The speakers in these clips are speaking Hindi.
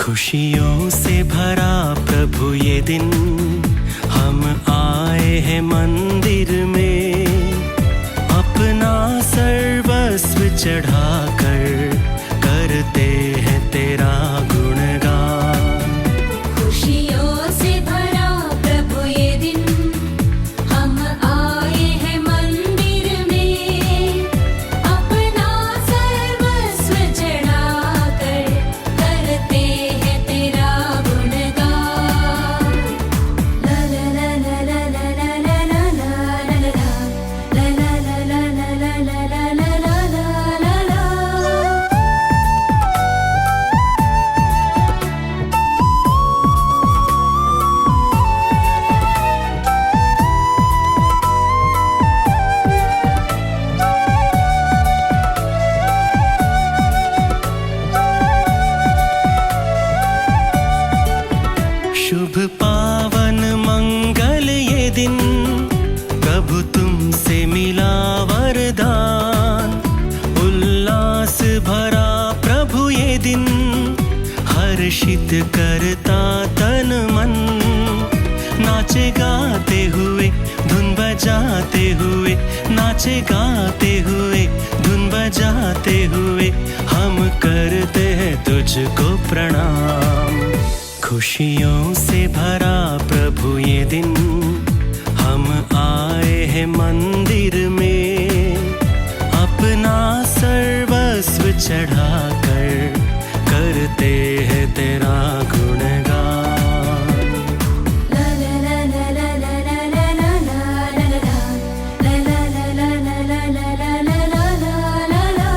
खुशियों से भरा प्रभु ये दिन, हम आए हैं मंदिर में, अपना सर्वस्व चढ़ाकर करते हैं तेरा गुणगान। खुशियों से भरा प्रभु ये दिन, हम आए हैं मंदिर में, अपना सर्वस्व चढ़ाकर करते हैं तेरा गुणगान। ला ला ला ला ला ला ला ला ला ला ला ला ला ला ला ला ला ला ला। शुभ पावन मंगल ये दिन, प्रभु तुमसे मिला वरदान। उल्लास भरा प्रभु ये दिन, हर्षित करता तन मन। नाचे गाते हुए धुन बजाते हुए, नाचे गाते हुए धुन बजाते हुए, हम करते हैं तुझको प्रणाम। खुशियों से भरा प्रभु ये दिन, हम आए हैं मंदिर में, अपना सर्वस्व चढ़ाकर करते हैं तेरा गुणगान। ला ला ला ला ला ला ला ला ला ला ला ला ला ला ला ला ला ला ला।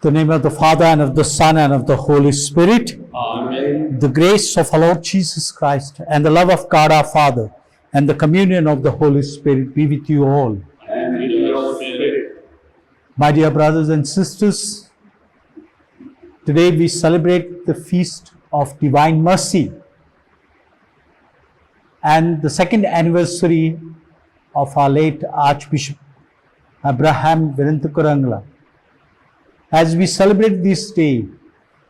In the name of the Father, and of the Son, and of the Holy Spirit. Amen. The grace of our Lord Jesus Christ, and the love of God our Father, and the communion of the Holy Spirit be with you all. And with your spirit. My dear brothers and sisters, today we celebrate the feast of Divine Mercy and the second anniversary of our late Archbishop Abraham Virantakurangla. As we celebrate this day,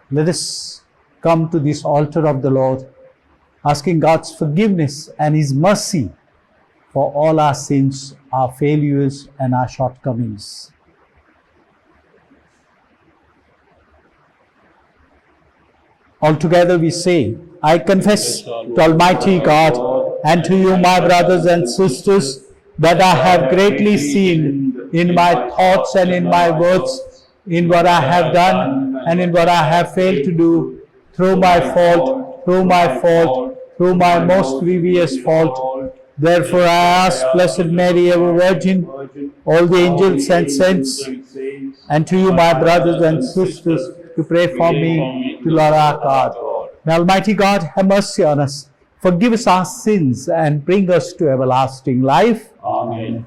let us come to this altar of the Lord, asking God's forgiveness and His mercy for all our sins, our failures, and our shortcomings. Altogether we say, I confess to Almighty God and to you, my brothers and sisters, that I have greatly sinned in my thoughts and in my words, in what I have done and in what I have failed to do, through my fault, through my most grievous fault. Therefore I ask Blessed Mary, ever Virgin, all the angels and saints, and to you, my brothers and sisters, to pray for me to Lord our God. May Almighty God have mercy on us, forgive us our sins, and bring us to everlasting life. Amen.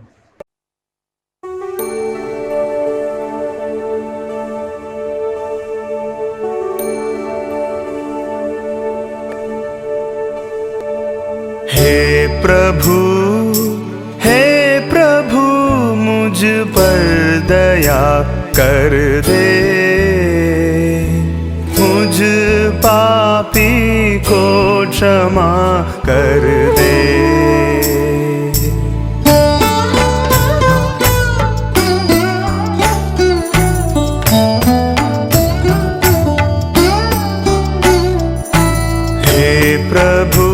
हे प्रभु मुझ पर दया कर दे, मुझ पापी को क्षमा कर दे। हे प्रभु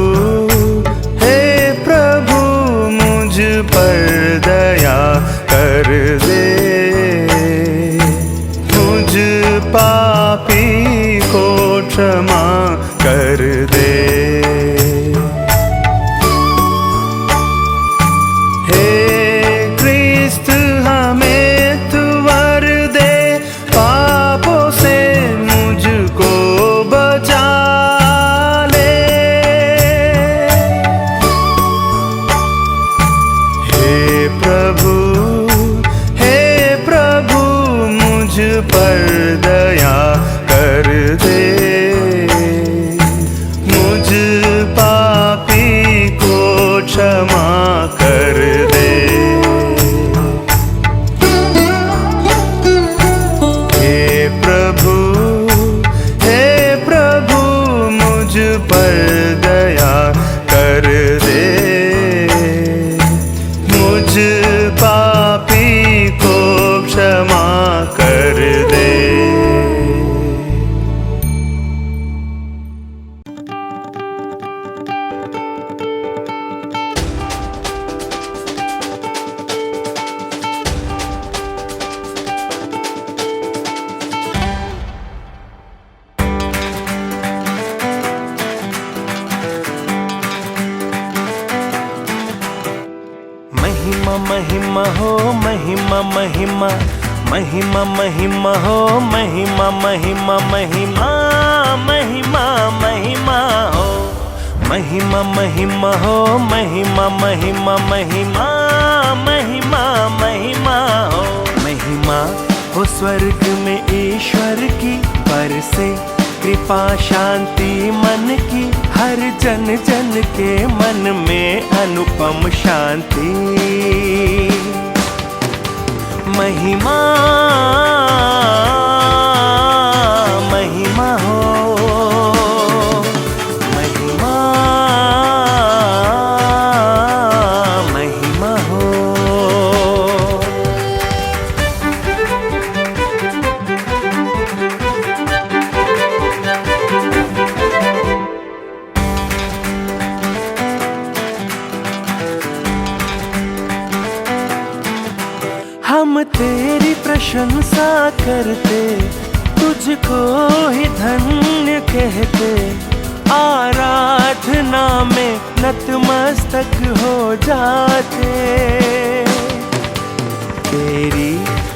मुझ पर दया कर दे, मुझ पापी को क्षमा कर दे। महिमा महिमा हो महिमा महिमा महिमा महिमा हो महिमा महिमा महिमा महिमा महिमा हो महिमा महिमा हो महिमा महिमा महिमा महिमा महिमा हो महिमा हो स्वर्ग में ईश्वर की बरसे कृपा शांति मन की हर जन जन के मन में अनुपम शांति महिमा महिमा हो महिमा महिमा हो हम तेरी प्रशंसा करते तुझको ही धन्य कहते आराधना में नतमस्तक हो जाते तेरी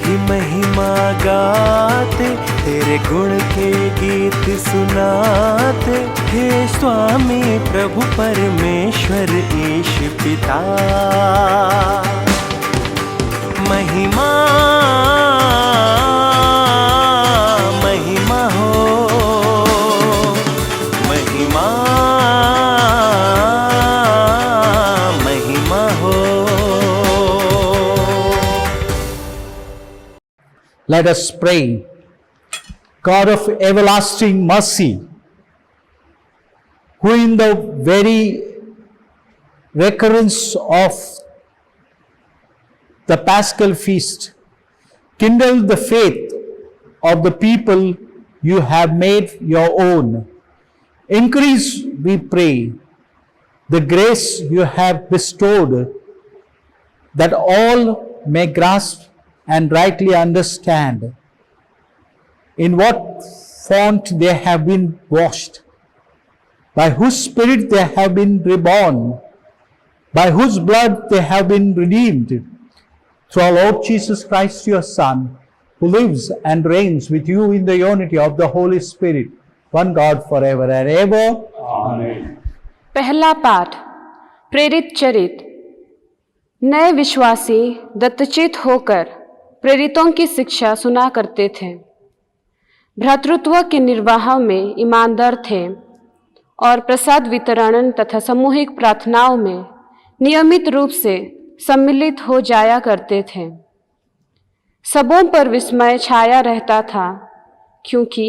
ही महिमा गाते तेरे गुण के गीत सुनाते हे स्वामी प्रभु परमेश्वर ईश पिता महिमा महिमा हो महिमा महिमा हो Let us pray. God of everlasting mercy, who in the very recurrence of the Paschal feast kindle the faith of the people you have made your own. Increase, we pray, the grace you have bestowed, that all may grasp and rightly understand in what font they have been washed, by whose spirit they have been reborn, by whose blood they have been redeemed, through our Lord Jesus Christ, your Son, who lives and reigns with you in the unity of the Holy Spirit, one God forever and ever. Amen. पहला पाठ। प्रेरित चरित। नए विश्वासी दत्तचित होकर प्रेरितों की शिक्षा सुना करते थे, भ्रातृत्व के निर्वाह में ईमानदार थे और प्रसाद वितरण तथा सामूहिक प्रार्थनाओं में नियमित रूप से सम्मिलित हो जाया करते थे। सबों पर विस्मय छाया रहता था, क्योंकि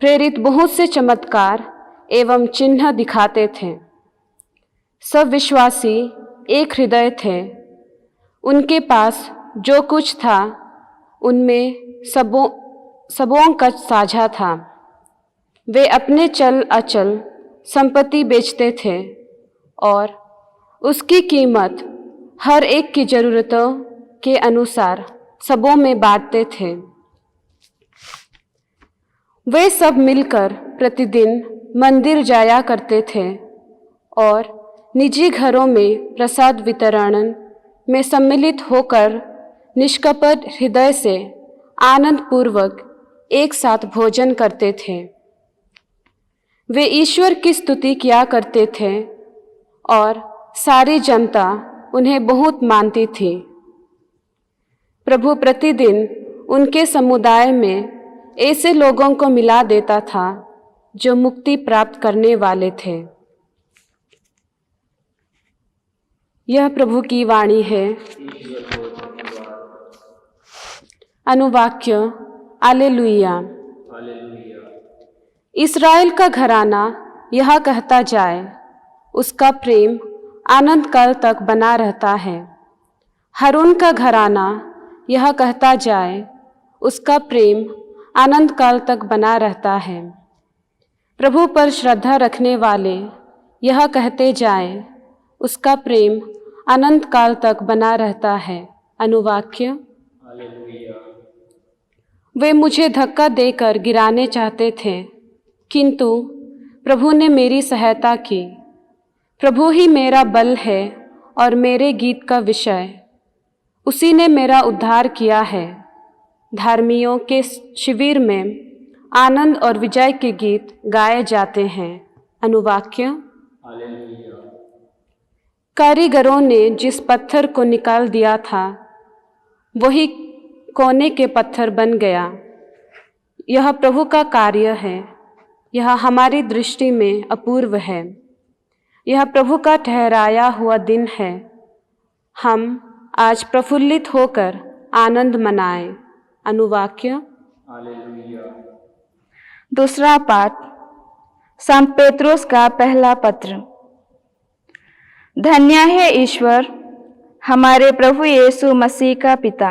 प्रेरित बहुत से चमत्कार एवं चिन्ह दिखाते थे। सब विश्वासी एक हृदय थे। उनके पास जो कुछ था उनमें सबों का साझा था। वे अपने चल अचल संपत्ति बेचते थे और उसकी कीमत हर एक की ज़रूरतों के अनुसार सबों में बांटते थे। वे सब मिलकर प्रतिदिन मंदिर जाया करते थे और निजी घरों में प्रसाद वितरण में सम्मिलित होकर निष्कपट हृदय से आनंद पूर्वक एक साथ भोजन करते थे। वे ईश्वर की स्तुति किया करते थे और सारी जनता उन्हें बहुत मानती थी। प्रभु प्रतिदिन उनके समुदाय में ऐसे लोगों को मिला देता था जो मुक्ति प्राप्त करने वाले थे। यह प्रभु की वाणी है। अनुवाक्य। हालेलुया। इस्राएल का घराना यह कहता जाए, उसका प्रेम आनंद काल तक बना रहता है। हारून का घराना यह कहता जाए, उसका प्रेम आनंद काल तक बना रहता है। प्रभु पर श्रद्धा रखने वाले यह कहते जाएं, उसका प्रेम अनंत काल तक बना रहता है। अनुवाक्य। वे मुझे धक्का देकर गिराने चाहते थे, किंतु प्रभु ने मेरी सहायता की। प्रभु ही मेरा बल है और मेरे गीत का विषय। उसी ने मेरा उद्धार किया है। धर्मियों के शिविर में आनंद और विजय के गीत गाए जाते हैं। अनुवाक्य। कारीगरों ने जिस पत्थर को निकाल दिया था वही कोने के पत्थर बन गया। यह प्रभु का कार्य है। यह हमारी दृष्टि में अपूर्व है। यह प्रभु का ठहराया हुआ दिन है। हम आज प्रफुल्लित होकर आनंद मनाएं। अनुवाक्य। दूसरा पाठ संत पेत्रुस का पहला पत्र। धन्य है ईश्वर हमारे प्रभु यीशु मसीह का पिता।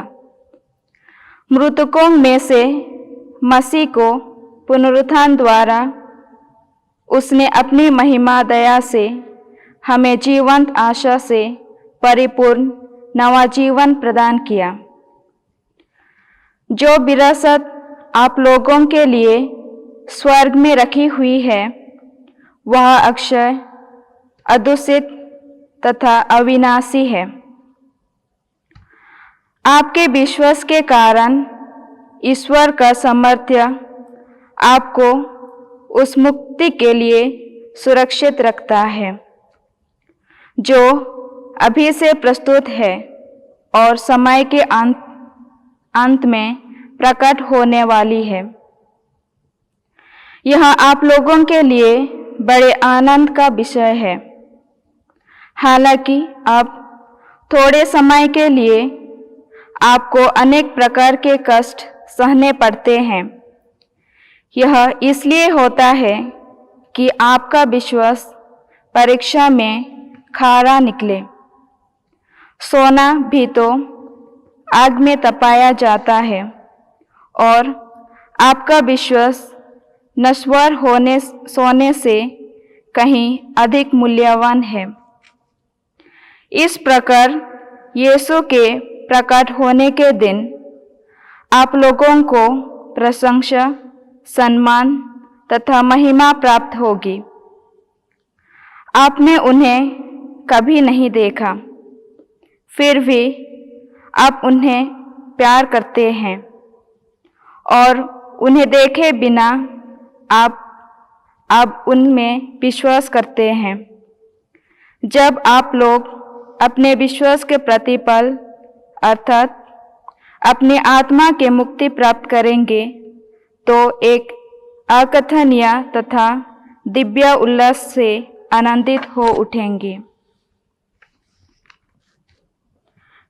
मृतकों में से मसीह को पुनरुत्थान द्वारा उसने अपनी महिमा दया से हमें जीवंत आशा से परिपूर्ण नवा जीवन प्रदान किया, जो विरासत आप लोगों के लिए स्वर्ग में रखी हुई है। वह अक्षय, अदूषित तथा अविनाशी है। आपके विश्वास के कारण ईश्वर का सामर्थ्य आपको उस मुक्ति के लिए सुरक्षित रखता है जो अभी से प्रस्तुत है और समय के अंत में प्रकट होने वाली है। यह आप लोगों के लिए बड़े आनंद का विषय है। हालांकि अब थोड़े समय के लिए आपको अनेक प्रकार के कष्ट सहने पड़ते हैं। यह इसलिए होता है कि आपका विश्वास परीक्षा में खरा निकले। सोना भी तो आग में तपाया जाता है और आपका विश्वास नश्वर होने सोने से कहीं अधिक मूल्यवान है। इस प्रकार यीशु के प्रकट होने के दिन आप लोगों को प्रशंसा, सम्मान तथा महिमा प्राप्त होगी। आपने उन्हें कभी नहीं देखा, फिर भी आप उन्हें प्यार करते हैं और उन्हें देखे बिना आप उनमें विश्वास करते हैं। जब आप लोग अपने विश्वास के प्रतिफल अर्थात अपने आत्मा के मुक्ति प्राप्त करेंगे तो एक अकथनीय तथा दिव्य उल्लास से आनंदित हो उठेंगे।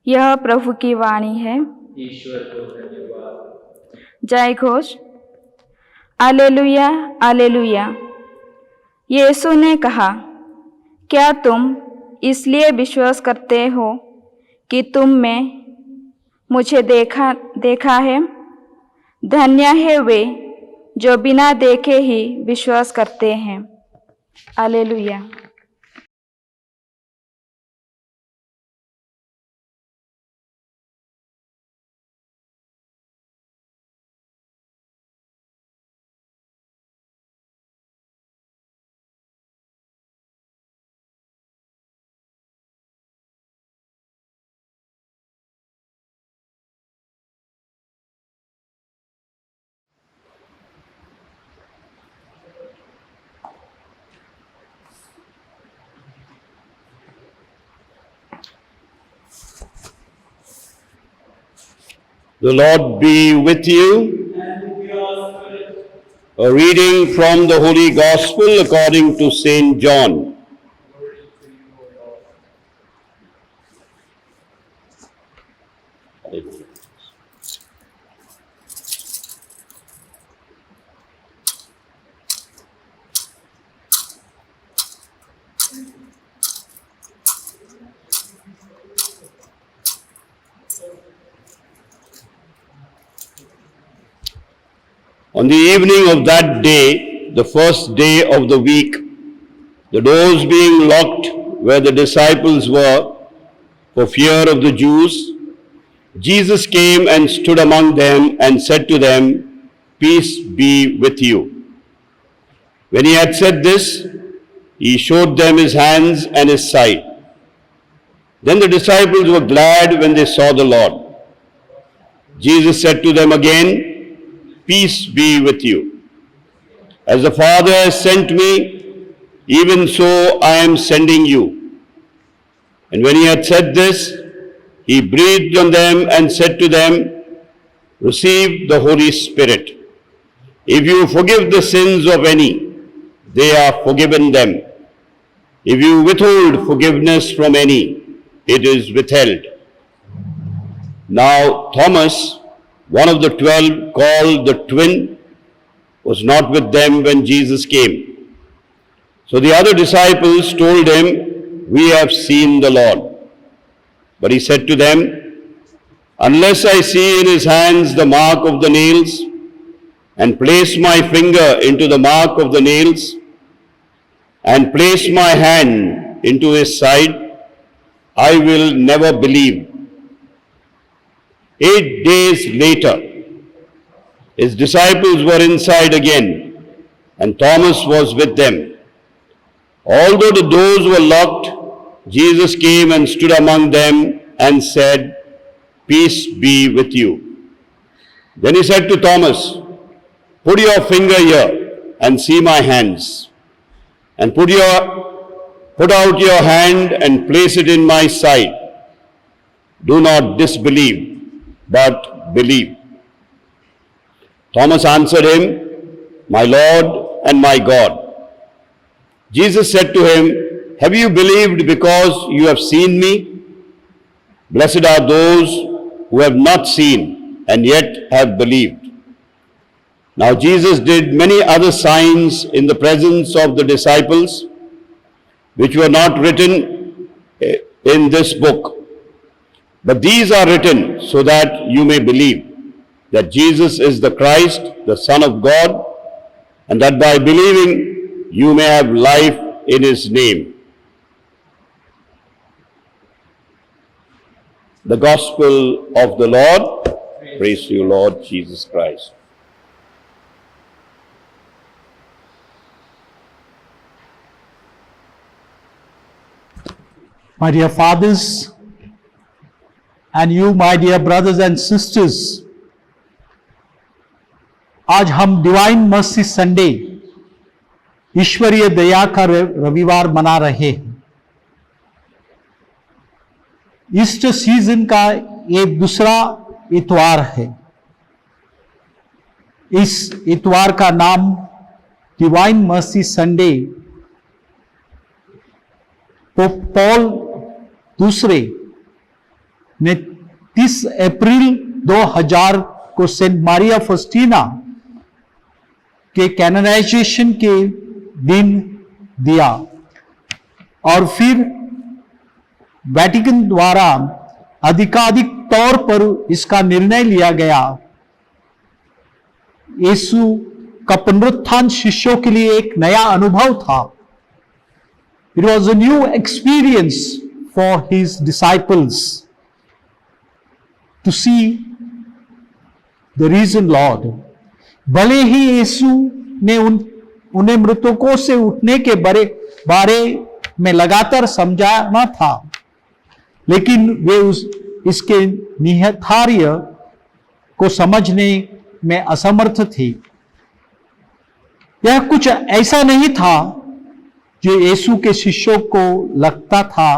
यह प्रभु की वाणी है। ईश्वर को धन्यवाद। जय घोष। Hallelujah, hallelujah. यीशु ने कहा, क्या तुम इसलिए विश्वास करते हो कि तुम में मुझे देखा है? धन्य है वे जो बिना देखे ही विश्वास करते हैं। Hallelujah. The Lord be with you. A reading from the Holy Gospel according to Saint John. On the evening of that day, the first day of the week, the doors being locked where the disciples were for fear of the Jews, Jesus came and stood among them and said to them, "Peace be with you." When he had said this, he showed them his hands and his side. Then the disciples were glad when they saw the Lord. Jesus said to them again, "Peace be with you. As the Father has sent me, even so I am sending you." And when he had said this, he breathed on them and said to them, "Receive the Holy Spirit. If you forgive the sins of any, they are forgiven them. If you withhold forgiveness from any, it is withheld." Now Thomas, one of the 12, called the twin, was not with them when Jesus came. So the other disciples told him, "We have seen the Lord." But he said to them, "Unless I see in his hands the mark of the nails, and place my finger into the mark of the nails, and place my hand into his side, I will never believe." 8 days later, his disciples were inside again, and Thomas was with them. Although the doors were locked, Jesus came and stood among them and said, "Peace be with you." Then he said to Thomas, "Put your finger here and see my hands, and put out your hand and place it in my side. Do not disbelieve, but believe." Thomas answered him, "My Lord and my God." Jesus said to him, "Have you believed because you have seen me? Blessed are those who have not seen and yet have believed." Now Jesus did many other signs in the presence of the disciples, which were not written in this book. But these are written so that you may believe that Jesus is the Christ, the Son of God, and that by believing you may have life in his name. The Gospel of the Lord. Praise to you, Lord Jesus Christ. My dear fathers, and you, my dear brothers and sisters, आज हम डिवाइन मर्सी संडे, ईश्वरीय दया का रविवार मना रहे हैं। ईस्टर सीजन का ये दूसरा इतवार है। इस इतवार का नाम divine mercy Sunday pope Paul दूसरे ने 30 अप्रैल 2000 को सेंट मारिया फॉस्टीना के कैनोनाइजेशन के दिन दिया, और फिर वेटिकन द्वारा अधिकाधिक तौर पर इसका निर्णय लिया गया। यीशु का पुनरुत्थान शिष्यों के लिए एक नया अनुभव था। It was a new experience for his disciples to see the risen Lord. भले ही यीशु ने उन्हें मृतकों से उठने के बारे में लगातार समझाना था, लेकिन वे इसके निहितार्थ को समझने में असमर्थ थे। यह कुछ ऐसा नहीं था जो यीशु के शिष्यों को लगता था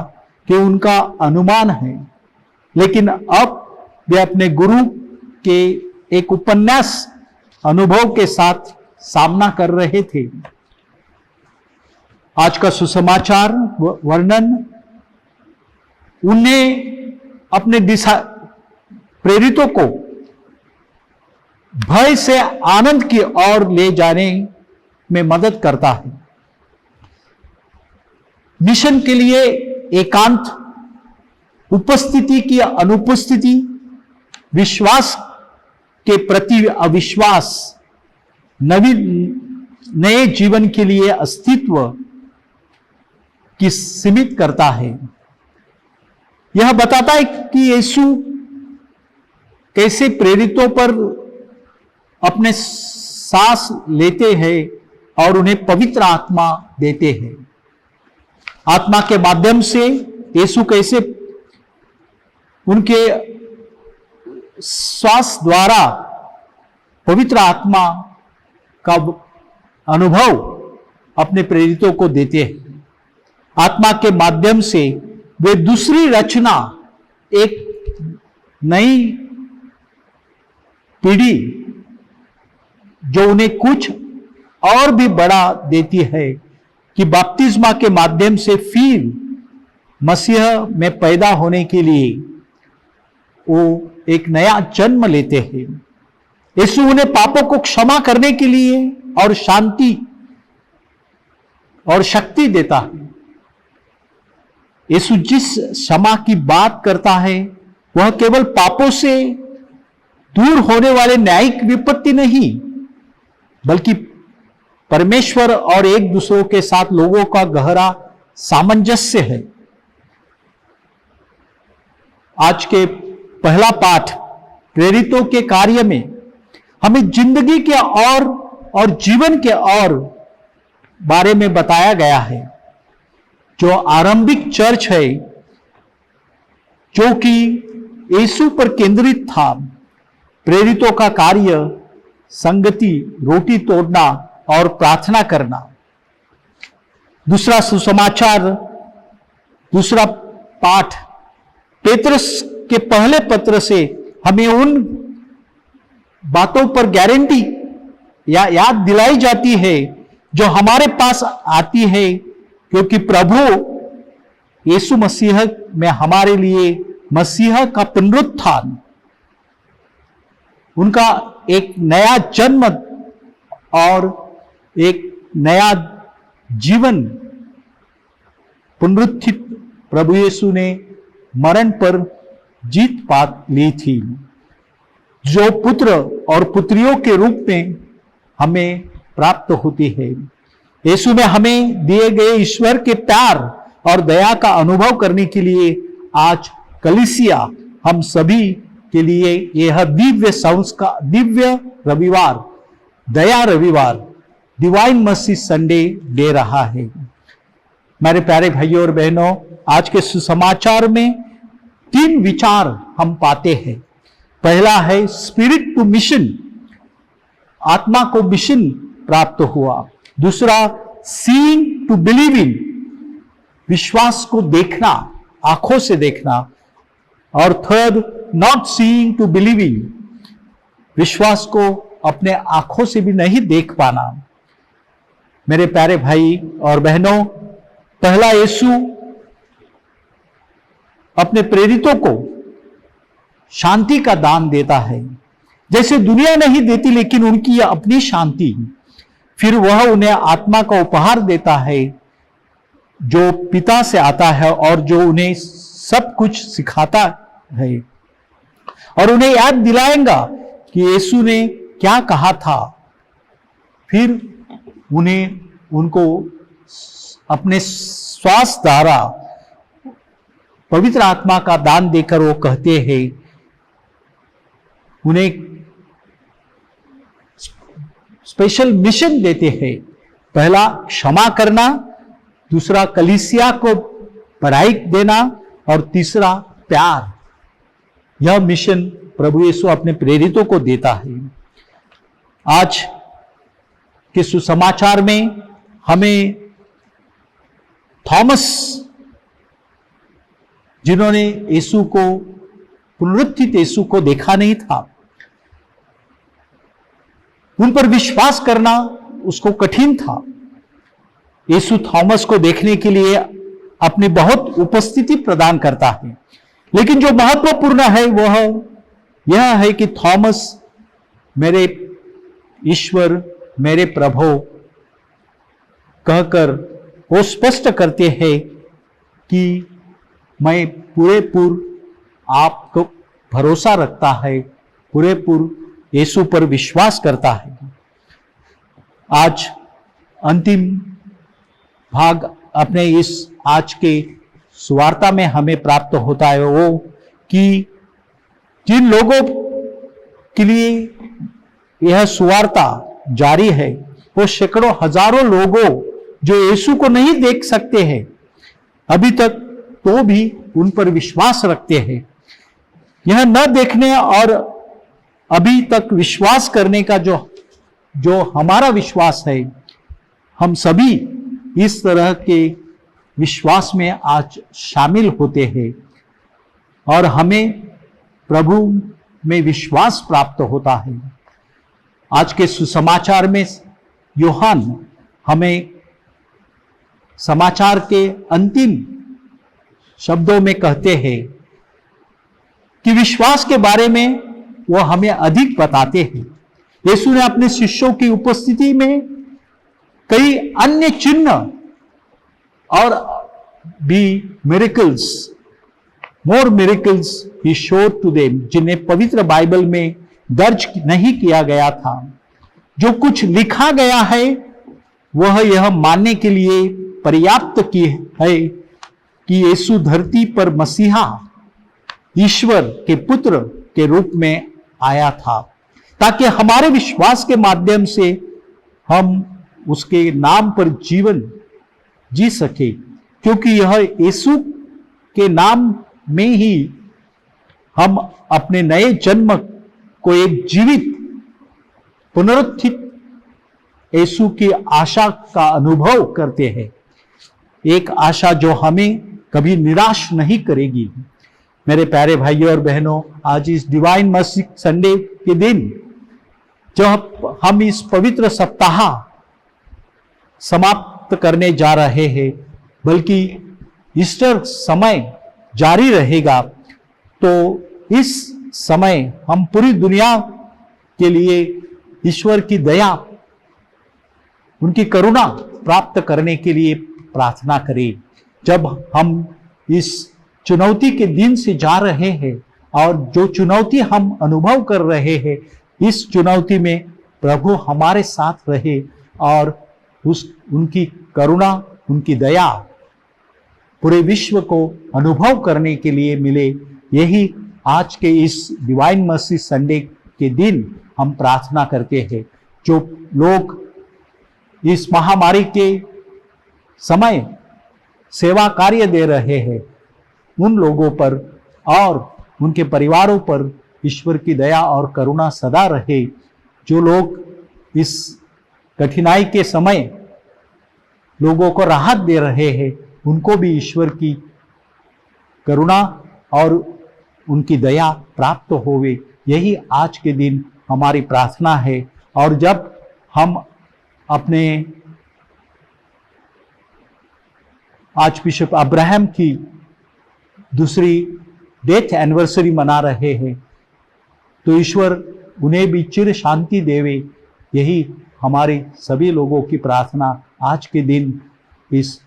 कि उनका अनुमान है, लेकिन अब वे अपने गुरु के एक उपन्यास अनुभव के साथ सामना कर रहे थे। आज का सुसमाचार वर्णन उन्हें अपने प्रेरितों को भय से आनंद की ओर ले जाने में मदद करता है। मिशन के लिए एकांत, उपस्थिति की अनुपस्थिति, विश्वास के प्रति अविश्वास, नए जीवन के लिए अस्तित्व की सीमित करता है। यह बताता है कि यीशु कैसे प्रेरितों पर अपने सांस लेते हैं और उन्हें पवित्र आत्मा देते हैं। आत्मा के माध्यम से यीशु कैसे उनके श्वास द्वारा पवित्र आत्मा का अनुभव अपने प्रेरितों को देते हैं। आत्मा के माध्यम से वे दूसरी रचना, एक नई पीढ़ी जो उन्हें कुछ और भी बड़ा देती है कि बपतिस्मा के माध्यम से फिर मसीह में पैदा होने के लिए वो एक नया जन्म लेते हैं। यीशु उन्हें पापों को क्षमा करने के लिए और शांति और शक्ति देता है। यीशु जिस क्षमा की बात करता है वह केवल पापों से दूर होने वाले न्यायिक विपत्ति नहीं, बल्कि परमेश्वर और एक दूसरों के साथ लोगों का गहरा सामंजस्य है। आज के पहला पाठ प्रेरितों के कार्य में हमें जिंदगी के और जीवन के और बारे में बताया गया है। जो आरंभिक चर्च है, जो कि यीशु पर केंद्रित था, प्रेरितों का कार्य संगति, रोटी तोड़ना और प्रार्थना करना। दूसरा सुसमाचार, दूसरा पाठ पेतरस के पहले पत्र से हमें उन बातों पर गारंटी या याद दिलाई जाती है जो हमारे पास आती है, क्योंकि प्रभु यीशु मसीह में हमारे लिए मसीह का पुनरुत्थान, उनका एक नया जन्म और एक नया जीवन, पुनरुत्थित प्रभु यीशु ने मरण पर जीत पा ली थी, जो पुत्र और पुत्रियों के रूप में हमें प्राप्त होती है। यीशु में हमें दिए गए ईश्वर के प्यार और दया का अनुभव करने के लिए आज कलीसिया हम सभी के लिए यह दिव्य रविवार, दया रविवार, डिवाइन मर्सी संडे दे रहा है। मेरे प्यारे भाइयों और बहनों, आज के सुसमाचार में 3 विचार हम पाते हैं। पहला है स्पिरिट टू मिशन, आत्मा को मिशन प्राप्त हुआ। दूसरा सीइंग टू बिलीविंग, विश्वास को देखना, आंखों से देखना। और third not seeing to believing, विश्वास को अपने आंखों से भी नहीं देख पाना। मेरे प्यारे भाई और बहनों, पहला यीशु अपने प्रेरितों को शांति का दान देता है, जैसे दुनिया नहीं देती, लेकिन उनकी यह अपनी शांति। फिर वह उन्हें आत्मा का उपहार देता है जो पिता से आता है और जो उन्हें सब कुछ सिखाता है और उन्हें याद दिलाएगा कि यीशु ने क्या कहा था। फिर उनको अपने श्वास द्वारा पवित्र आत्मा का दान देकर वो कहते हैं, उन्हें स्पेशल मिशन देते हैं। पहला क्षमा करना, दूसरा कलीसिया को पढ़ाई देना और तीसरा प्यार। यह मिशन प्रभु यीशु अपने प्रेरितों को देता है। आज के सुसमाचार में हमें थॉमस, जिन्होंने यीशु को, पुनरुत्थित यीशु को देखा नहीं था, उन पर विश्वास करना उसको कठिन था। यीशु थॉमस को देखने के लिए अपनी बहुत उपस्थिति प्रदान करता है, लेकिन जो महत्वपूर्ण है वह यह है कि थॉमस मेरे ईश्वर, मेरे प्रभु कहकर वो स्पष्ट करते हैं कि मैं पूरेपूर आपको भरोसा रखता है, पूरेपूर यीशु पर विश्वास करता है। आज अंतिम भाग अपने इस आज के सुवार्ता में हमें प्राप्त होता है वो कि जिन लोगों के लिए यह सुवार्ता जारी है, वो सैकड़ों हजारों लोगों जो यीशु को नहीं देख सकते हैं अभी तक, तो भी उन पर विश्वास रखते हैं। यह न देखने और अभी तक विश्वास करने का जो हमारा विश्वास है, हम सभी इस तरह के विश्वास में आज शामिल होते हैं और हमें प्रभु में विश्वास प्राप्त होता है। आज के सुसमाचार में यूहन्ना हमें समाचार के अंतिम शब्दों में कहते हैं कि विश्वास के बारे में वो हमें अधिक बताते हैं। यीशु ने अपने शिष्यों की उपस्थिति में कई अन्य चिन्ह और भी miracles, more miracles he showed to them, जिन्हें पवित्र बाइबल में दर्ज नहीं किया गया था। जो कुछ लिखा गया है वह यह मानने के लिए पर्याप्त की है कि यीशु धरती पर मसीहा ईश्वर के पुत्र के रूप में आया था, ताकि हमारे विश्वास के माध्यम से हम उसके नाम पर जीवन जी सके, क्योंकि यह यीशु के नाम में ही हम अपने नए जन्म को एक जीवित पुनरुत्थित यीशु की आशा का अनुभव करते हैं, एक आशा जो हमें कभी निराश नहीं करेगी। मेरे प्यारे भाइयों और बहनों, आज इस डिवाइन मर्सी संडे के दिन जब हम इस पवित्र सप्ताह समाप्त करने जा रहे हैं, बल्कि ईस्टर समय जारी रहेगा, तो इस समय हम पूरी दुनिया के लिए ईश्वर की दया, उनकी करुणा प्राप्त करने के लिए प्रार्थना करें। जब हम इस चुनौती के दिन से जा रहे हैं और जो चुनौती हम अनुभव कर रहे हैं, इस चुनौती में प्रभु हमारे साथ रहे और उनकी करुणा, उनकी दया पूरे विश्व को अनुभव करने के लिए मिले, यही आज के इस डिवाइन मर्सी संडे के दिन हम प्रार्थना करते हैं। जो लोग इस महामारी के समय सेवा कार्य दे रहे हैं, उन लोगों पर और उनके परिवारों पर ईश्वर की दया और करुणा सदा रहे। जो लोग इस कठिनाई के समय लोगों को राहत दे रहे हैं, उनको भी ईश्वर की करुणा और उनकी दया प्राप्त होवे, यही आज के दिन हमारी प्रार्थना है। और जब हम अपने आर्च बिशप अब्राहम की दूसरी डेथ एनिवर्सरी मना रहे हैं, तो ईश्वर उन्हें भी चिर शांति देवे, यही हमारे सभी लोगों की प्रार्थना आज के दिन इस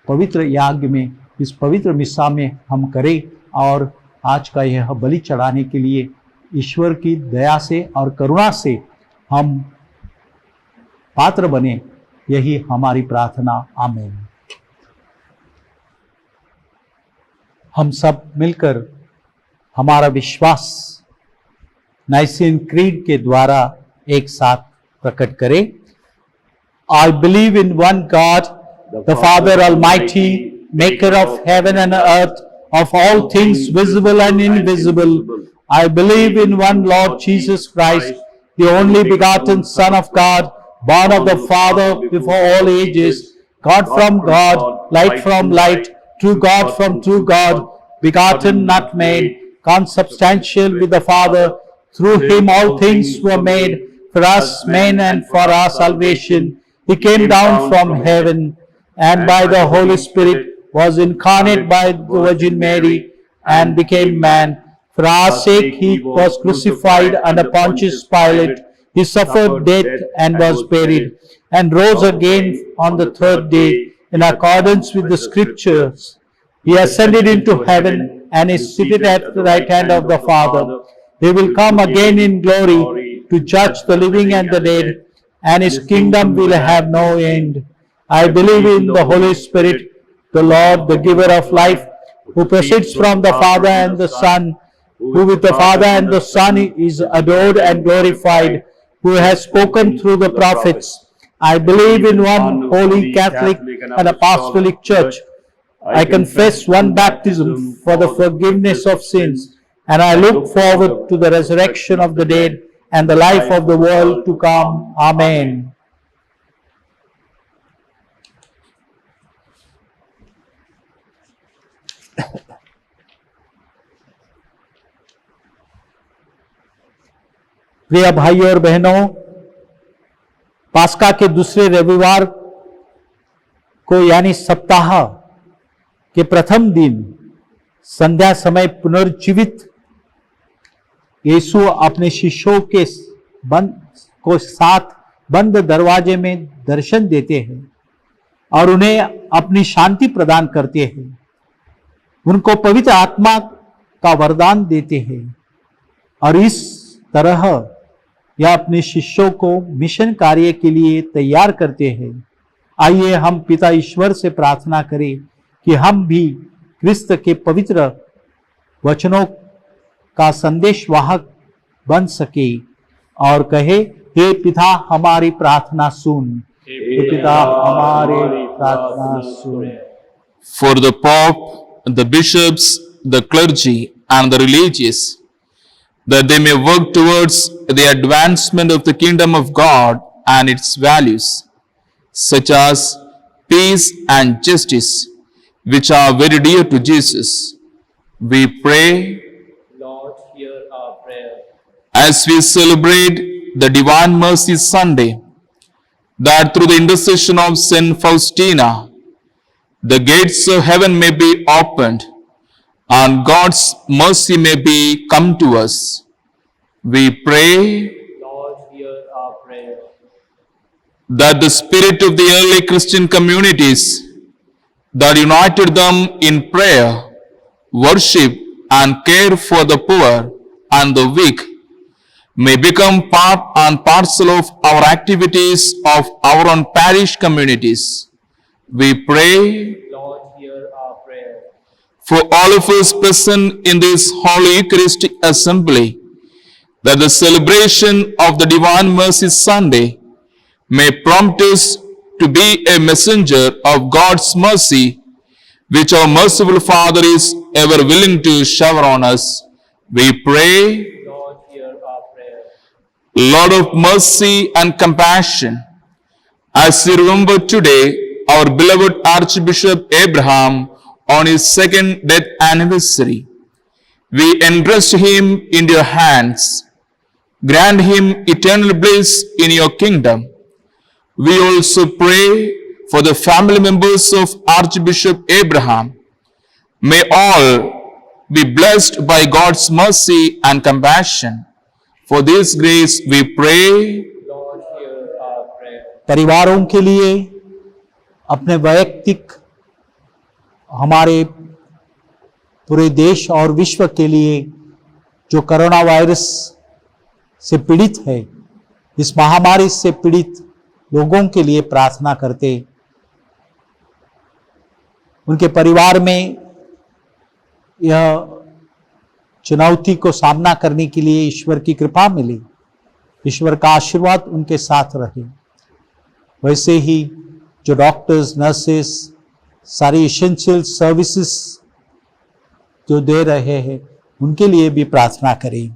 पवित्र याग में, इस पवित्र मिस्सा में हम करें और आज का यह बलि चढ़ाने के लिए ईश्वर की दया से और करुणा से हम पात्र बने, यही हमारी प्रार्थना। आमीन। हम सब मिलकर हमारा विश्वास नाइसिन क्रीड के द्वारा एक साथ प्रकट करें। I believe in one God, the Father Almighty, maker of heaven and earth, of all things visible and invisible. I believe in one Lord Jesus Christ, the only begotten Son of God, born of the Father before all ages, God from God, light from light, true God from true God, begotten, not made, consubstantial with the Father. Through him all things were made, for us men and for our salvation. He came down from heaven, and by the Holy Spirit was incarnate by the Virgin Mary, and became man. For our sake he was crucified under Pontius Pilate. He suffered death and was buried, and rose again on the third day, in accordance with the Scriptures. He ascended into heaven, and is seated at the right hand of the Father. He will come again in glory to judge the living and the dead, and his kingdom will have no end. I believe in the Holy Spirit, the Lord, the giver of life, who proceeds from the Father and the Son, who with the Father and the Son is adored and glorified, who has spoken through the prophets. I believe in one holy Catholic and Apostolic Church. I confess one baptism for the forgiveness of sins, and I look forward to the resurrection of the dead and the life of the world to come. Amen. प्रिय भाइयों और बहनों, पास्का के दूसरे रविवार को यानी सप्ताह के प्रथम दिन संध्या समय पुनर्जीवित यीशु अपने शिष्यों को साथ बंद दरवाजे में दर्शन देते हैं और उन्हें अपनी शांति प्रदान करते हैं। उनको पवित्र आत्मा का वरदान देते हैं और इस तरह यह अपने शिष्यों को मिशन कार्य के लिए तैयार करते हैं। आइए हम पिता ईश्वर से प्रार्थना करें कि हम भी क्रिस्त के पवित्र वचनों का संदेश वाहक बन सके और कहे, हे पिता हमारी प्रार्थना सुन, हे पिता हमारी प्रार्थना सुन। For the Pope, the bishops, the clergy and the religious, that they may work towards the advancement of the kingdom of God and its values, such as peace and justice, which are very dear to Jesus. We pray, Lord, hear our prayer. as we celebrate the Divine Mercy Sunday, that through the intercession of Saint Faustina, the gates of heaven may be opened and God's mercy may be come to us. We pray Lord, hear our prayer. that the spirit of the early Christian communities that united them in prayer, worship and care for the poor and the weak may become part and parcel of our activities of our own parish communities. We pray Lord, hear our prayer. for all of us present in this Holy Eucharistic assembly, that the celebration of the Divine Mercy Sunday may prompt us to be a messenger of God's mercy, which our merciful Father is ever willing to shower on us. We pray, Lord, hear our prayer. Lord of mercy and compassion, as we remember today our beloved Archbishop Abraham on his second death anniversary, we entrust him into your hands. Grant him eternal bliss in your kingdom. We also pray for the family members of Archbishop Abraham. May all be blessed by God's mercy and compassion. For this grace we pray. Lord, hear our prayer. परिवारों के लिए, अपने वैयक्तिक, हमारे पूरे देश और विश्व के लिए जो कोरोना वायरस से पीड़ित है, इस महामारी से पीड़ित लोगों के लिए प्रार्थना करते, उनके परिवार में यह चुनौती को सामना करने के लिए ईश्वर की कृपा मिले, ईश्वर का आशीर्वाद उनके साथ रहे। वैसे ही जो डॉक्टर्स, नर्सेस, सारी एसेंशियल सर्विसेज जो दे रहे हैं, उनके लिए भी प्रार्थना करें।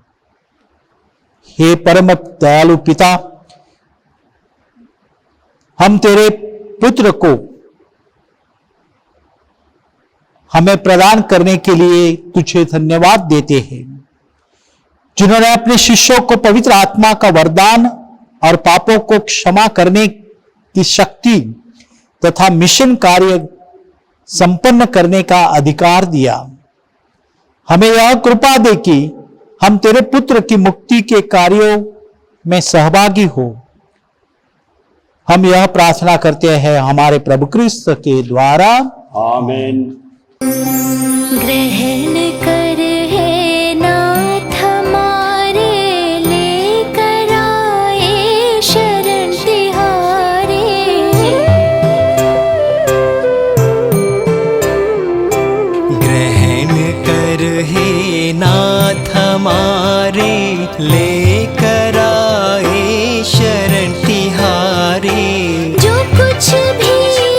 हे परम दयालु पिता, हम तेरे पुत्र को हमें प्रदान करने के लिए तुझे धन्यवाद देते हैं, जिन्होंने अपने शिष्यों को पवित्र आत्मा का वरदान और पापों को क्षमा करने की शक्ति तथा मिशन कार्य संपन्न करने का अधिकार दिया। हमें यह कृपा दे कि हम तेरे पुत्र की मुक्ति के कार्यों में सहभागी हो। हम यह प्रार्थना करते हैं हमारे प्रभु क्रिस्त के द्वारा। Amen. ग्रहण कर हे नाथ हमारे, लेकर आए शरण तिहारे। ग्रहण कर हे नाथ हमारे, लेकर आए शरण तिहारे। जो कुछ भी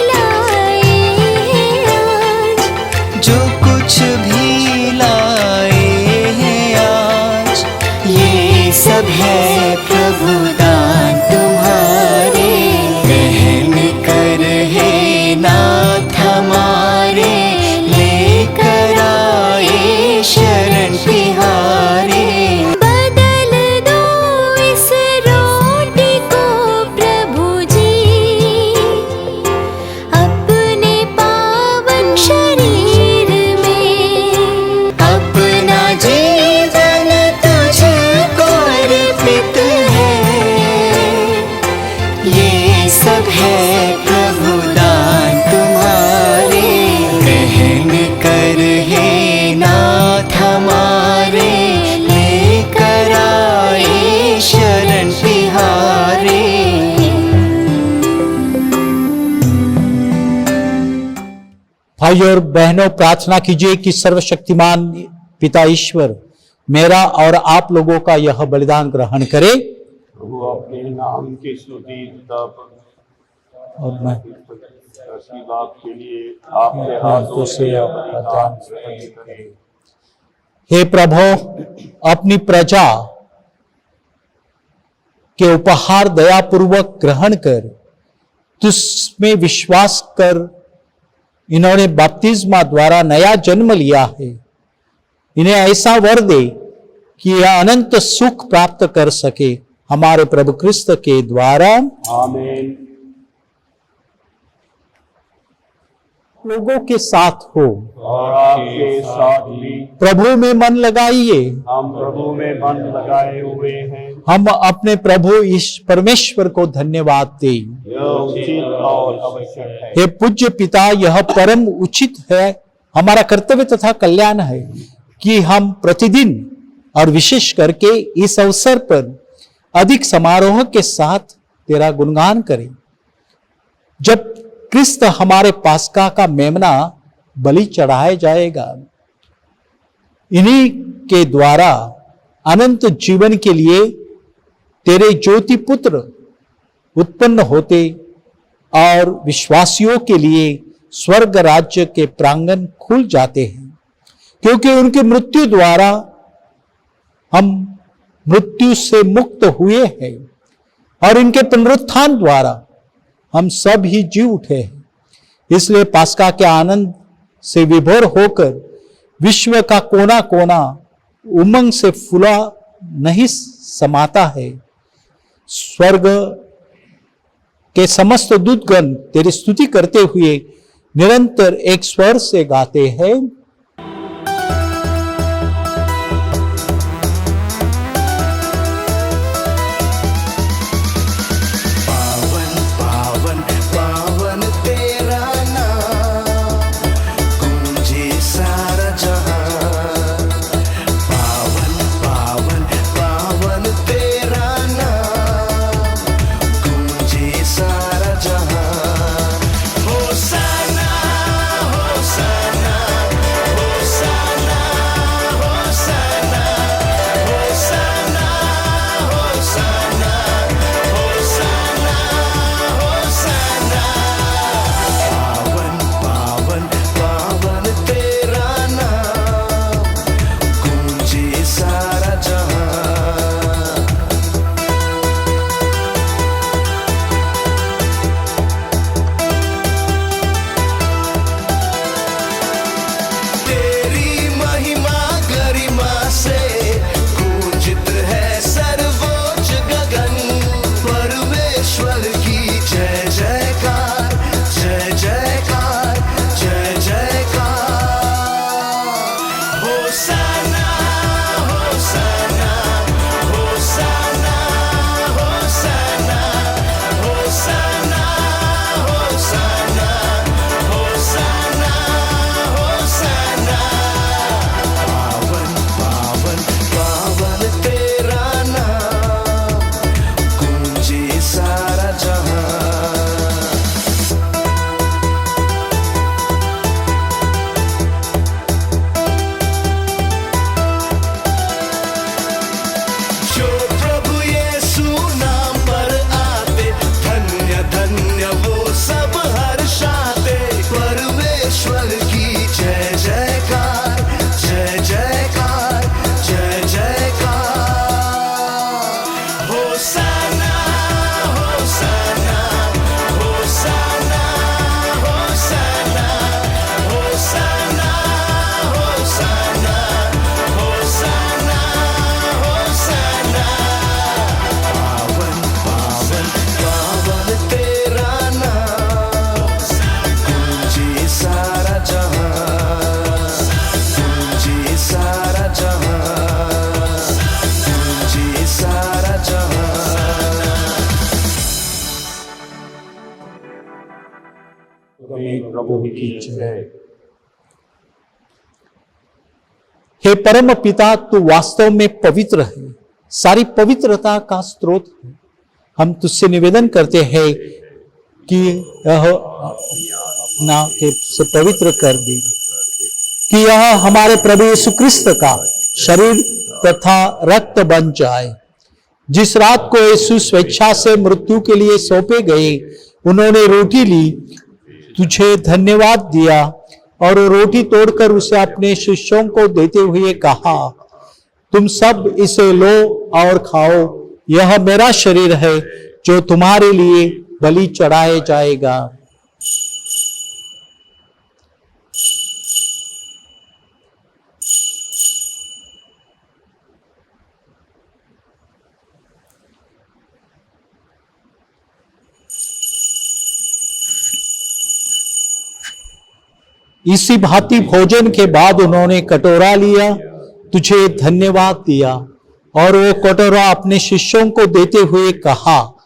लाए आज, जो कुछ भी लाए हैं भाइयों और बहनों, प्रार्थना कीजिए कि सर्वशक्तिमान पिता ईश्वर मेरा और आप लोगों का यह बलिदान ग्रहण करे प्रभु अपने नाम की स्तुति तब और मैं आशीर्वाद के लिए आपके हाथों से बलिदान ग्रहण करें। हे प्रभु, अपनी प्रजा के उपहार दयापूर्वक ग्रहण कर तुझमें विश्वास कर इन्होंने बपतिस्मा द्वारा नया जन्म लिया है। इन्हें ऐसा वर दे कि यह अनंत सुख प्राप्त कर सके, हमारे प्रभु क्रिस्त के द्वारा आमीन। लोगों के साथ हो और आपके साथ भी प्रभु में मन लगाइए। हम प्रभु में मन लगाए हुए हैं। हम अपने प्रभु इस परमेश्वर को धन्यवाद दें। यह उचित और आवश्यक है। हे पूज्य पिता, यह परम उचित है, हमारा कर्तव्य तथा कल्याण है कि हम प्रतिदिन और विशेष करके इस अवसर पर अधिक समारोह के साथ तेरा गुणगान करें। जब क्रिस्त हमारे पास्का का मेमना बलि चढ़ाया जाएगा, इन्हीं के द्वारा अनंत जीवन के लिए तेरे ज्योति पुत्र उत्पन्न होते और विश्वासियों के लिए स्वर्ग राज्य के प्रांगण खुल जाते हैं, क्योंकि उनकी मृत्यु द्वारा हम मृत्यु से मुक्त हुए हैं और इनके पुनरुत्थान द्वारा हम सब ही जी उठे हैं। इसलिए पास्का के आनंद से विभोर होकर विश्व का कोना कोना उमंग से फूला नहीं समाता है। स्वर्ग के समस्त दूतगण तेरी स्तुति करते हुए निरंतर एक स्वर से गाते हैं। प्रभु की जय। हे परम पिता, तू वास्तव में पवित्र है, सारी पवित्रता का स्रोत है। हम तुझसे निवेदन करते हैं कि यह ना के से पवित्र कर दे, कि यह हमारे प्रभु यीशु क्रिस्त का शरीर तथा रक्त बन जाए। जिस रात को यीशु स्वेच्छा से मृत्यु के लिए सौंपे गए, उन्होंने रोटी ली, तुझे धन्यवाद दिया और रोटी तोड़कर उसे अपने शिष्यों को देते हुए कहा, तुम सब इसे लो और खाओ, यह मेरा शरीर है जो तुम्हारे लिए बलि चढ़ाया जाएगा। इसी भांति भोजन के बाद उन्होंने कटोरा लिया, तुझे धन्यवाद दिया और वो कटोरा अपने शिष्यों को देते हुए कहा,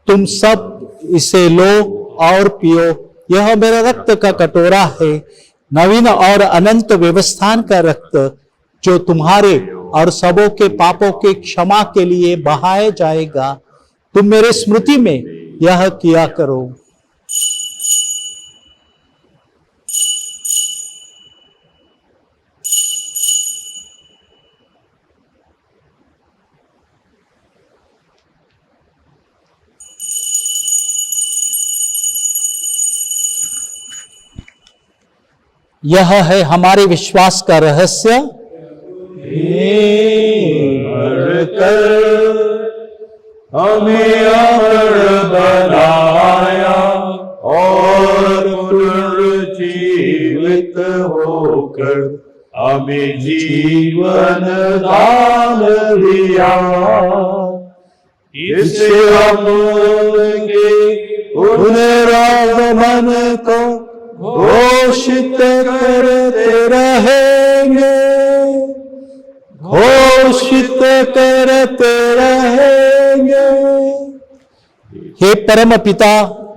तुम सब इसे लो और पियो, यह मेरा रक्त का कटोरा है, नवीन और अनंत व्यवस्थान का रक्त, जो तुम्हारे और सबों के पापों के क्षमा के लिए बहाया जाएगा। तुम मेरे स्मृति में यह किया करो। यह है हमारे विश्वास का रहस्य। हमें अमर बनाया और पुनर्जीवित होकर हमें जीवन दान दिया। इससे हम उनके पुनरागमन को घोषित करते रहेंगे, घोषित करते रहेंगे। हे परम पिता,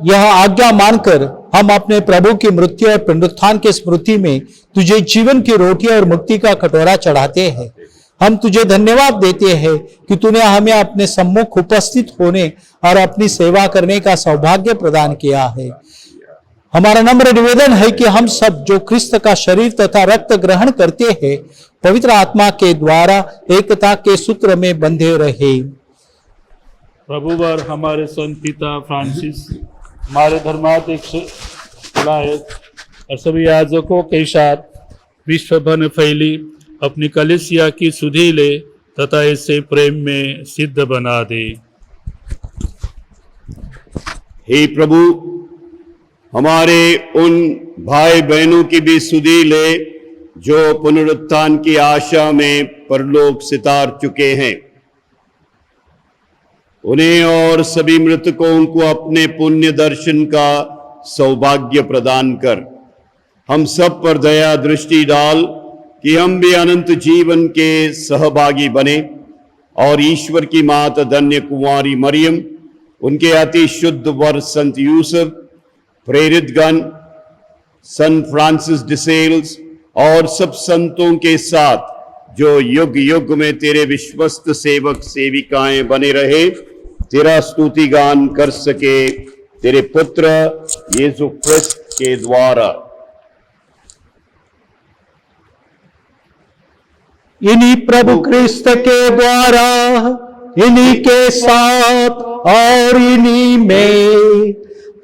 यह आज्ञा मानकर हम अपने प्रभु की मृत्यु और पुनरुत्थान के स्मृति में तुझे जीवन की रोटी और मुक्ति का कटोरा चढ़ाते हैं। हम तुझे धन्यवाद देते हैं कि तूने हमें अपने सम्मुख उपस्थित होने और अपनी सेवा करने का सौभाग्य प्रदान किया है। हमारा नम्र निवेदन है कि हम सब जो क्रिस्त का शरीर तथा रक्त ग्रहण करते हैं, पवित्र आत्मा के द्वारा एकता के सूत्र में बंधे रहे। प्रभुवर हमारे संत पिता फ्रांसिस, हमारे धर्माध्यक्ष लायक और सभी याजकों के साथ विश्व भर में फैली अपनी कलीसिया की सुधि ले तथा इसे प्रेम में सिद्ध बना दे। हे प्रभु, हमारे उन भाई बहनों की भी सुधि ले जो पुनरुत्थान की आशा में परलोक सितार चुके हैं। उन्हें और सभी मृतकों को अपने पुण्य दर्शन का सौभाग्य प्रदान कर हम सब पर दया दृष्टि डाल कि हम भी अनंत जीवन के सहभागी बने और ईश्वर की माता धन्य कुंवारी मरियम, उनके अति शुद्ध वर संत यूसुफ, प्रेरित गण, संत फ्रांसिस de Sales और सब संतों के साथ जो युग युग में तेरे विश्वस्त सेवक सेविकाएं बने रहे, तेरा स्तुति गान कर सके तेरे पुत्र यीशु क्रिस्त के द्वारा। इन्हीं प्रभु क्रिस्त के द्वारा, इन्हीं के साथ और इन्हीं में,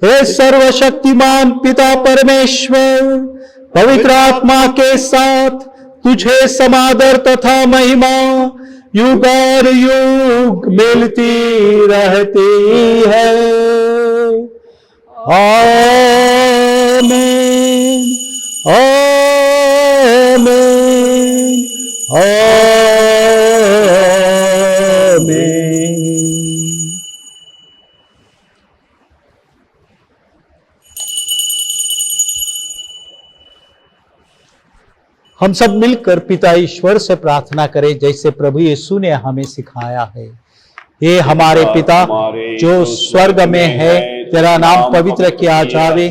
हे सर्वशक्तिमान पिता परमेश्वर, पवित्र आत्मा के साथ तुझे समादर तथा महिमा युग और युग मिलती रहती है। आमीन, आमीन, आमीन। हम सब मिलकर पिता ईश्वर से प्रार्थना करें जैसे प्रभु यीशु ने हमें सिखाया है। हे हमारे पिता जो स्वर्ग में है, तेरा नाम पवित्र किया जावे,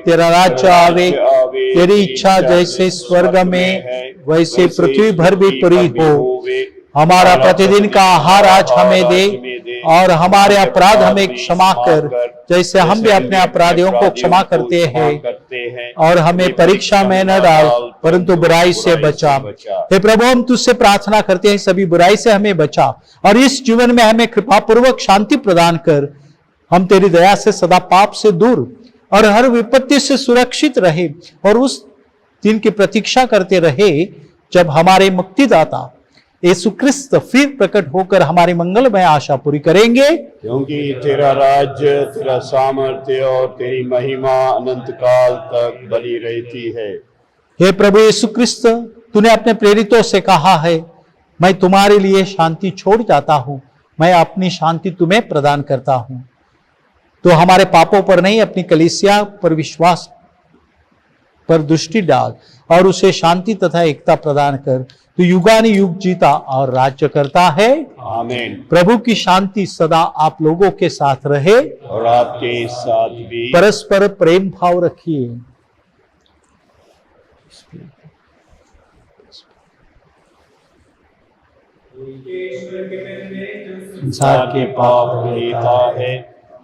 तेरा राज्य आवे, तेरी इच्छा जैसे स्वर्ग में वैसे पृथ्वी भर भी पूरी हो। हमारा प्रतिदिन का आहार आज हमें दे और हमारे अपराध हमें क्षमा कर, जैसे हम भी अपने अपराधियों को क्षमा करते हैं, और हमें परीक्षा में न डाल, परंतु बुराई से बचा। हे प्रभु, हम तुझसे प्रार्थना करते हैं, सभी बुराई से हमें बचा और इस जीवन में हमें कृपा पूर्वक शांति प्रदान कर। हम तेरी दया से सदा पाप से दूर और हर विपत्ति से सुरक्षित रहे और उस दिन की प्रतीक्षा करते रहे जब हमारे मुक्तिदाता यीशु क्रिस्त फिर प्रकट होकर हमारी मंगलमय आशा पूरी करेंगे। क्योंकि तेरा राज्य, तेरा सामर्थ्य और तेरी महिमा अनंत काल तक बनी रहती है। हे प्रभु यीशु क्रिस्त, तूने अपने प्रेरितों से कहा है, मैं तुम्हारे लिए शांति छोड़ जाता हूं, मैं अपनी शांति तुम्हें प्रदान करता हूं। तो हमारे पापों पर नहीं, अपनी कलीसिया पर विश्वास पर दृष्टि डाल और उसे शांति तथा एकता प्रदान कर। तू युगानुयुग जीता और राज्य करता है। आमीन। प्रभु की शांति सदा आप लोगों के साथ रहे और आपके साथ भी। परस्पर प्रेम भाव रखिए। संसार के पाप लेता है,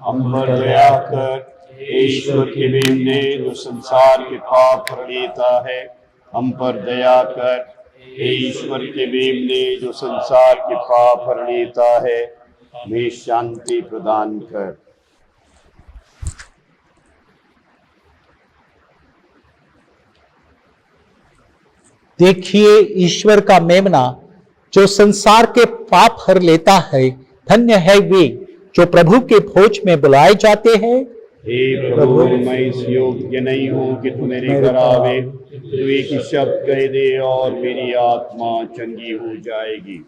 हम पर दया कर। ईश्वर के मेमने जो संसार के पाप लेता है, हम पर दया कर। ईश्वर के मेमने जो संसार के पाप लेता है, हमें शांति प्रदान कर। देखिए ईश्वर का मेमना जो संसार के पाप हर लेता है। धन्य है वे जो प्रभु के भोज में बुलाए जाते हैं। हे प्रभु, मैं इस योग्य नहीं हूँ कि तू मेरे घर आवे, तू एक शब्द कह दे और मेरी आत्मा चंगी हो जाएगी।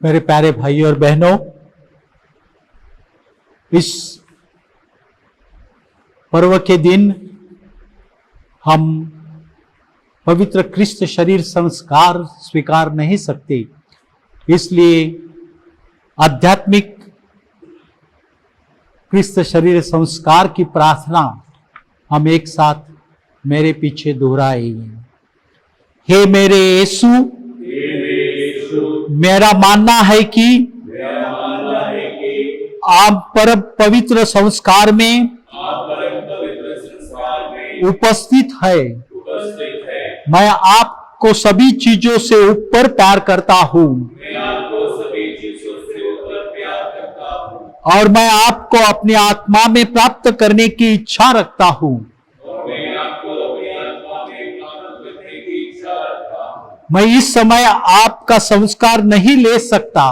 मेरे प्यारे भाइयों और बहनों, इस पर्व के दिन हम पवित्र क्रिस्त शरीर संस्कार स्वीकार नहीं सकते, इसलिए आध्यात्मिक क्रिस्त शरीर संस्कार की प्रार्थना हम एक साथ मेरे पीछे दोहराएंगे। हे मेरे यीशु, मेरा मानना है कि आप परम पवित्र संस्कार में उपस्थित है। मैं आपको सभी चीजों से ऊपर प्यार करता हूँ और मैं आपको अपनी आत्मा में प्राप्त करने की इच्छा रखता हूँ। मैं इस समय आपका संस्कार नहीं ले सकता,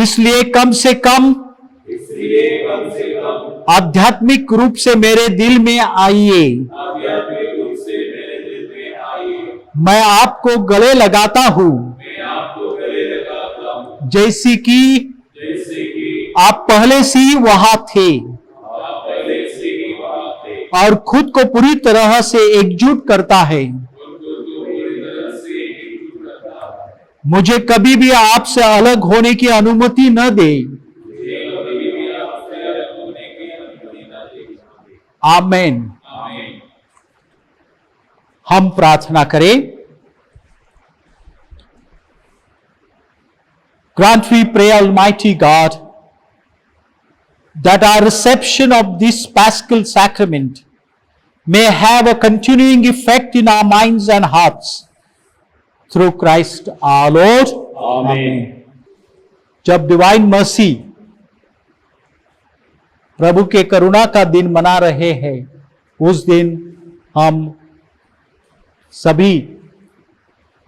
इसलिए कम से कम आध्यात्मिक रूप से मेरे दिल में आइए। मैं आपको गले लगाता हूँ जैसी कि आप पहले से ही वहां थे और खुद को पूरी तरह से एकजुट करता है। मुझे कभी भी आपसे अलग होने की अनुमति न दे। आमीन। हम प्रार्थना करें। Grant, we pray, Almighty God, that our reception of this Paschal sacrament may have a continuing effect in our minds and hearts. Through Christ our Lord. Amen. जब डिवाइन मर्सी प्रभु के करुणा का दिन मना रहे हैं, उस दिन हम सभी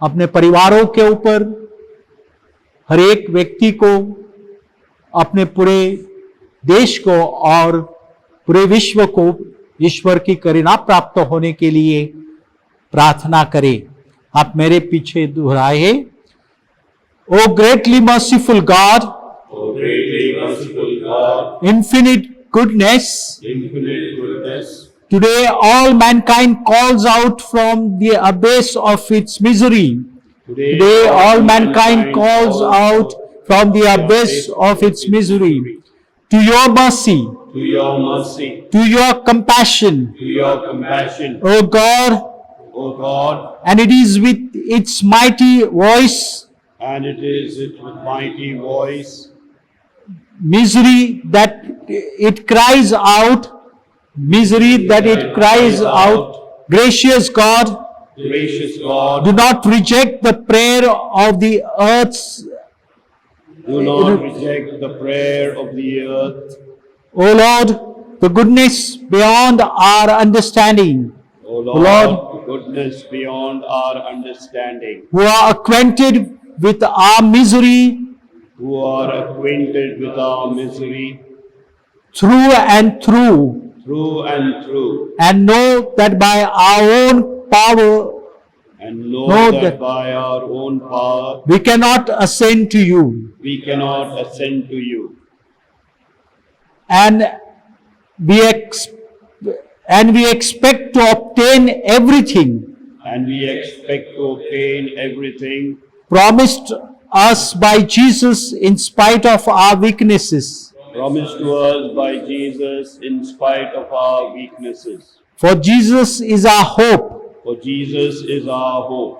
अपने परिवारों के ऊपर, हर एक व्यक्ति को, अपने पूरे देश को और पूरे विश्व को ईश्वर की करुणा प्राप्त होने के लिए प्रार्थना करें। आप मेरे पीछे दोहराए। O greatly merciful God, O greatly merciful God, infinite goodness, infinite goodness, today all mankind calls out from the abyss of its misery. Today all mankind calls out from the abyss of its misery to your mercy, to your mercy, to your compassion, to your compassion, O God, O God, and it is with its mighty voice, and it is with mighty voice, misery that it cries out, misery that it cries out. Gracious God, gracious God, do not reject the prayer of the earth's, do not reject the prayer of the earth. O Lord, the goodness beyond our understanding, O Lord, Lord, goodness beyond our understanding, who are acquainted with our misery who are acquainted with our misery through and through, through and through, and know that by our own power and know Know that that by our own power we cannot ascend to you, we cannot ascend to you, and we expect to obtain everything and we expect to obtain everything promised us by Jesus in spite of our weaknesses. promised to us by Jesus in spite of our weaknesses. For Jesus is our hope. For Jesus is our hope.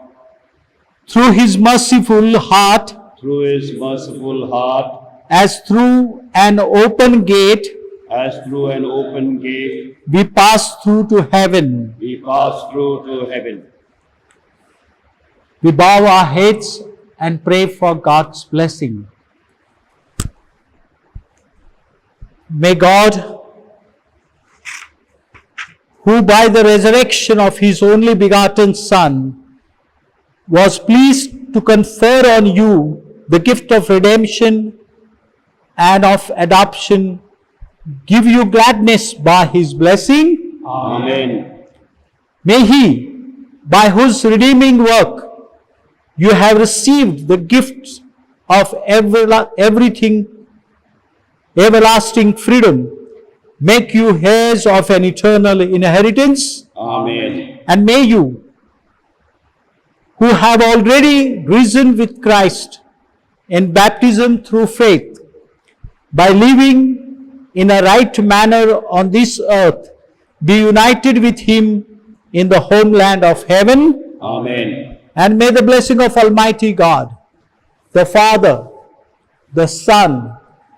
Through his merciful heart, Through his merciful heart, as through an open gate, as through an open gate, we pass through to heaven. we pass through to heaven. We bow our heads and pray for God's blessing. May God, who by the resurrection of his only begotten Son was pleased to confer on you the gift of redemption and of adoption, give you gladness by his blessing. Amen. May he, by whose redeeming work you have received the gift of everlasting freedom, make you heirs of an eternal inheritance. Amen. And may you, who have already risen with Christ in baptism through faith, by living in a right manner on this earth, be united with him in the homeland of heaven. Amen. And may the blessing of Almighty God, the Father, the Son,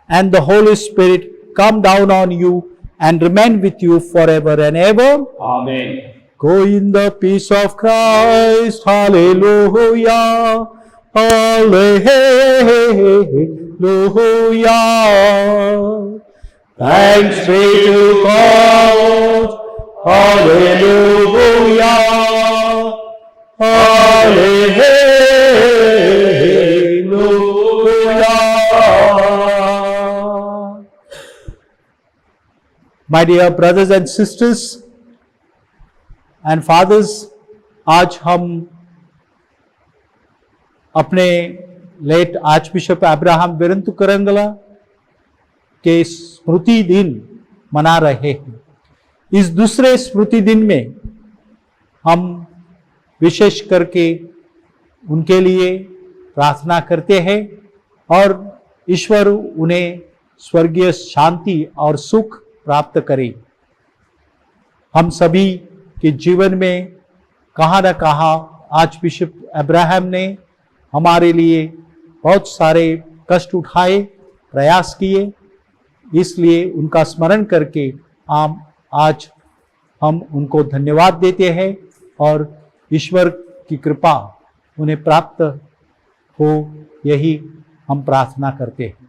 and the Holy Spirit come down on you and remain with you forever and ever. Amen. Go in the peace of Christ. Hallelujah. Hallelujah. Thanks be to God. Hallelujah. Hallelujah. My dear brothers and sisters and fathers, आज हम अपने लेट आर्च बिशप अब्राहम विरंतुकरंगला के स्मृति दिन मना रहे हैं। इस दूसरे स्मृति दिन में हम विशेष करके उनके लिए प्रार्थना करते हैं और ईश्वर उन्हें स्वर्गीय शांति और सुख प्राप्त करे। हम सभी के जीवन में कहाँ न कहाँ आज बिशप अब्राहम ने हमारे लिए बहुत सारे कष्ट उठाए, प्रयास किए, इसलिए उनका स्मरण करके आज हम उनको धन्यवाद देते हैं और ईश्वर की कृपा उन्हें प्राप्त हो, यही हम प्रार्थना करते हैं।